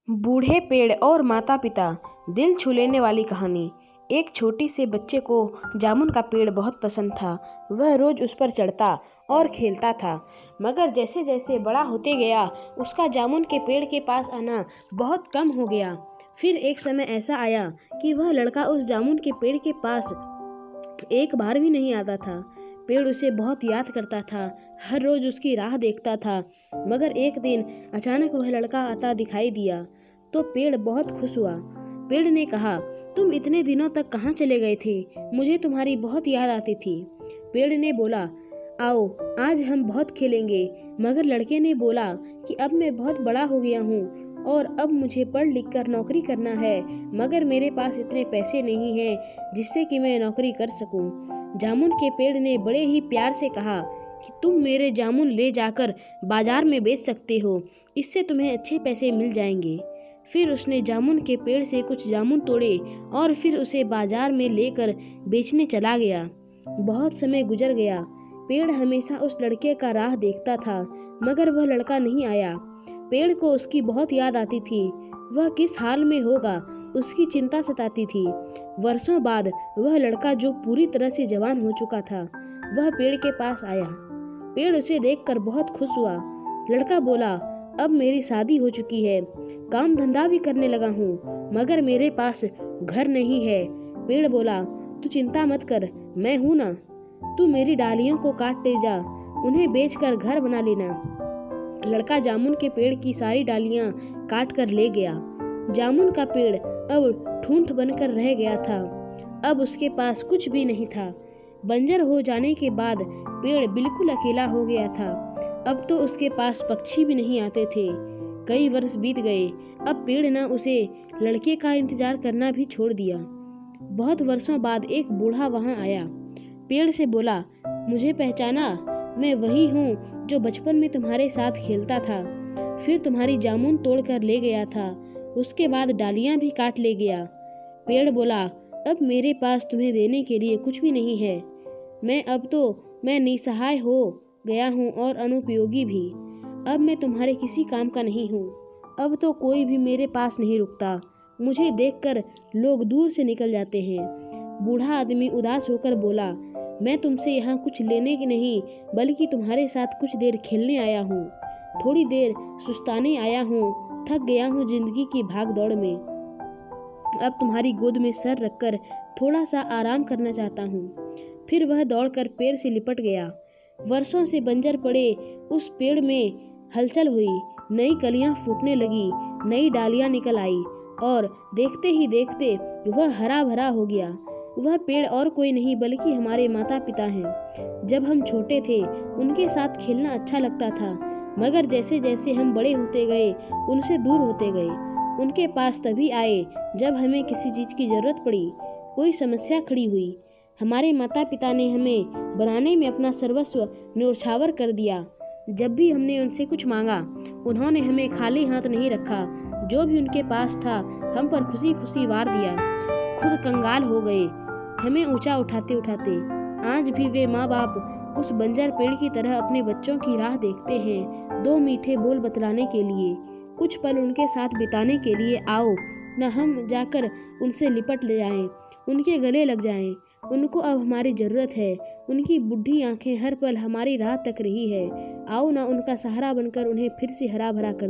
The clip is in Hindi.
बूढ़े पेड़ और माता पिता, दिल छू लेने वाली कहानी। एक छोटी से बच्चे को जामुन का पेड़ बहुत पसंद था। वह रोज उस पर चढ़ता और खेलता था, मगर जैसे जैसे बड़ा होते गया उसका जामुन के पेड़ के पास आना बहुत कम हो गया। फिर एक समय ऐसा आया कि वह लड़का उस जामुन के पेड़ के पास एक बार भी नहीं आता था। पेड़ उसे बहुत याद करता था, हर रोज उसकी राह देखता था। मगर एक दिन अचानक वह लड़का आता दिखाई दिया तो पेड़ बहुत खुश हुआ। पेड़ ने कहा, तुम इतने दिनों तक कहाँ चले गए थे? मुझे तुम्हारी बहुत याद आती थी। पेड़ ने बोला, आओ आज हम बहुत खेलेंगे। मगर लड़के ने बोला कि अब मैं बहुत बड़ा हो गया हूँ और अब मुझे पढ़ लिख कर नौकरी करना है, मगर मेरे पास इतने पैसे नहीं हैं जिससे कि मैं नौकरी कर सकूं। जामुन के पेड़ ने बड़े ही प्यार से कहा कि तुम मेरे जामुन ले जाकर बाजार में बेच सकते हो, इससे तुम्हें अच्छे पैसे मिल जाएंगे। फिर उसने जामुन के पेड़ से कुछ जामुन तोड़े और फिर उसे बाजार में लेकर बेचने चला गया। बहुत समय गुजर गया। पेड़ हमेशा उस लड़के का राह देखता था, मगर वह लड़का नहीं आया। पेड़ को उसकी बहुत याद आती थी। वह किस हाल में होगा, उसकी चिंता सताती थी। वर्षों बाद वह लड़का, जो पूरी तरह से जवान हो चुका था, वह पेड़ के पास आया। पेड़ उसे देखकर बहुत खुश हुआ। लड़का बोला, अब मेरी शादी हो चुकी है, काम धंधा भी करने लगा हूँ, मगर मेरे पास घर नहीं है। पेड़ बोला, तू चिंता मत कर, मैं हूँ ना। तू मेरी डालियों को काट ले जा, उन्हें बेचकर घर बना लेना। लड़का जामुन के पेड़ की सारी डालियां काट कर ले गया। जामुन का पेड़ अब ठूंठ बनकर रह गया था। अब उसके पास कुछ भी नहीं था। बंजर हो जाने के बाद पेड़ बिल्कुल अकेला हो गया था। अब तो उसके पास पक्षी भी नहीं आते थे। कई वर्ष बीत गए। अब पेड़ ने उसे लड़के का इंतजार करना भी छोड़ दिया। बहुत वर्षों बाद एक बूढ़ा वहां आया। पेड़ से बोला, मुझे पहचाना? मैं वही हूँ जो बचपन में तुम्हारे साथ खेलता था, फिर तुम्हारी जामुन तोड़ कर ले गया था, उसके बाद डालियां भी काट ले गया। पेड़ बोला, अब मेरे पास तुम्हें देने के लिए कुछ भी नहीं है। मैं निसहाय हो गया हूँ और अनुपयोगी भी। अब मैं तुम्हारे किसी काम का नहीं हूँ। अब तो कोई भी मेरे पास नहीं रुकता। मुझे देखकर लोग दूर से निकल जाते हैं। बूढ़ा आदमी उदास होकर बोला, मैं तुमसे यहाँ कुछ लेने की नहीं, बल्कि तुम्हारे साथ कुछ देर खेलने आया हूँ। थोड़ी देर सुस्ताने आया हूँ, थक गया हूँ जिंदगी की भाग दौड़ में। अब तुम्हारी गोद में सर रखकर थोड़ा सा आराम करना चाहता हूँ। फिर वह दौड़कर पेड़ से लिपट गया। वर्षों से बंजर पड़े उस पेड़ में हलचल हुई, नई कलियां फूटने लगी, नई डालियां निकल आई और देखते ही देखते वह हरा भरा हो गया। वह पेड़ और कोई नहीं बल्कि हमारे माता पिता हैं। जब हम छोटे थे उनके साथ खेलना अच्छा लगता था, मगर जैसे जैसे हम बड़े होते गए उनसे दूर होते गए। उनके पास तभी आए जब हमें किसी चीज़ की ज़रूरत पड़ी, कोई समस्या खड़ी हुई। हमारे माता पिता ने हमें बनाने में अपना सर्वस्व न्योछावर कर दिया। जब भी हमने उनसे कुछ मांगा, उन्होंने हमें खाली हाथ नहीं रखा। जो भी उनके पास था हम पर खुशी खुशी वार दिया। खुद कंगाल हो गए हमें ऊंचा उठाते उठाते। आज भी वे माँ बाप उस बंजर पेड़ की तरह अपने बच्चों की राह देखते हैं, दो मीठे बोल बतलाने के लिए, कुछ पल उनके साथ बिताने के लिए। आओ न हम जाकर उनसे लिपट ले जाएं, उनके गले लग जाएं। उनको अब हमारी ज़रूरत है। उनकी बुढ़ी आंखें हर पल हमारी राह तक रही है। आओ ना उनका सहारा बनकर उन्हें फिर से हरा भरा कर